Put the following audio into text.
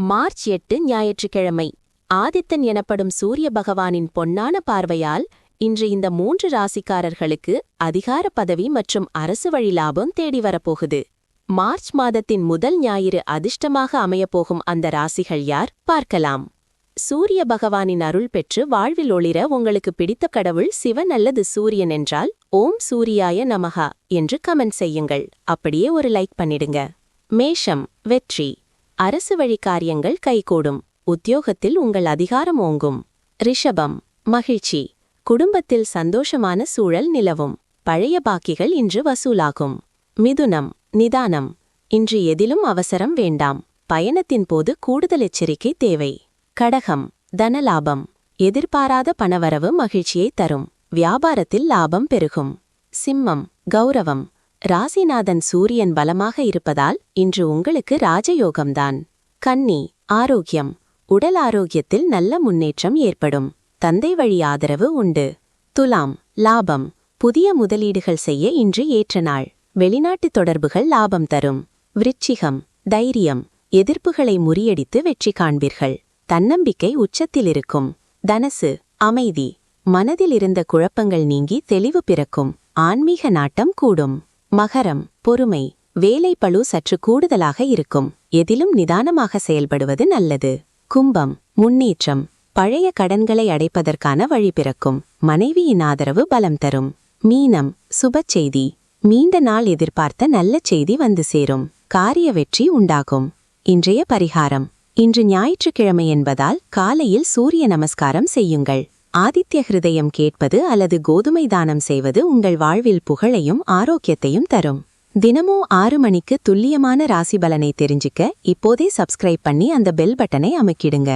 March 8 ஞாயிற்றுக்கிழமை. ஆதித்தன் எனப்படும் சூரிய பகவானின் பொன்னான பார்வையால் இன்று இந்த 3 ராசிக்காரர்களுக்கு அதிகார பதவி மற்றும் அரசு வழி லாபம் தேடி வரப்போகுது. மார்ச் மாதத்தின் முதல் ஞாயிறு அதிர்ஷ்டமாக அமையப்போகும் அந்த ராசிகள் யார் பார்க்கலாம். சூரிய பகவானின் அருள் பெற்று வாழ்வில் ஒளிர உங்களுக்கு பிடித்த கடவுள் சிவன் அல்லது சூரியன் என்றால் ஓம் சூரியாய நமஹா என்று கமெண்ட் செய்யுங்கள். அப்படியே ஒரு லைக் பண்ணிடுங்க. மேஷம், வெற்றி. அரசு வழி காரியங்கள் கைகூடும். உத்தியோகத்தில் உங்கள் அதிகாரம் ஓங்கும். ரிஷபம், மகிழ்ச்சி. குடும்பத்தில் சந்தோஷமான சூழல் நிலவும். பழைய பாக்கிகள் இன்று வசூலாகும். மிதுனம், நிதானம். இன்று எதிலும் அவசரம் வேண்டாம். பயணத்தின் போது கூடுதல் எச்சரிக்கை தேவை. கடகம், தனலாபம். எதிர்பாராத பணவரவு மகிழ்ச்சியை தரும். வியாபாரத்தில் லாபம் பெருகும். சிம்மம், கௌரவம். ராசிநாதன் சூரியன் பலமாக இருப்பதால் இன்று உங்களுக்கு ராஜயோகம்தான். கன்னி, ஆரோக்கியம். உடல் ஆரோக்கியத்தில் நல்ல முன்னேற்றம் ஏற்படும். தந்தை வழி ஆதரவு உண்டு. துலாம், லாபம். புதிய முதலீடுகள் செய்ய இன்று ஏற்ற நாள். வெளிநாட்டு தொடர்புகள் லாபம் தரும். விருச்சிகம், தைரியம். எதிர்ப்புகளை முறியடித்து வெற்றி காண்பீர்கள். தன்னம்பிக்கை உச்சத்தில் இருக்கும். தனசு, அமைதி. மனதில் இருந்த குழப்பங்கள் நீங்கி தெளிவு பிறக்கும். ஆன்மீக நாட்டம் கூடும். மகரம், பொறுமை. வேலை பளு சற்று கூடுதலாக இருக்கும். எதிலும் நிதானமாக செயல்படுவது நல்லது. கும்பம், முன்னேற்றம். பழைய கடன்களை அடைப்பதற்கான வழி பிறக்கும். மனைவியின் ஆதரவு பலம் தரும். மீனம், சுபச் செய்தி. நீண்ட நாள் எதிர்பார்த்த நல்ல செய்தி வந்து சேரும். காரிய வெற்றி உண்டாகும். இன்றைய பரிகாரம். இன்று ஞாயிற்றுக்கிழமை என்பதால் காலையில் சூரிய நமஸ்காரம் செய்யுங்கள். ஆதித்ய ஹிருதயம் கேட்பது அல்லது கோதுமை தானம் செய்வது உங்கள் வாழ்வில் புகழையும் ஆரோக்கியத்தையும் தரும். தினமும் 6 மணிக்கு துல்லியமான ராசி பலனை தெரிஞ்சுக்க இப்போதே சப்ஸ்கிரைப் பண்ணி அந்த பெல் பட்டனை அமுக்கிடுங்க.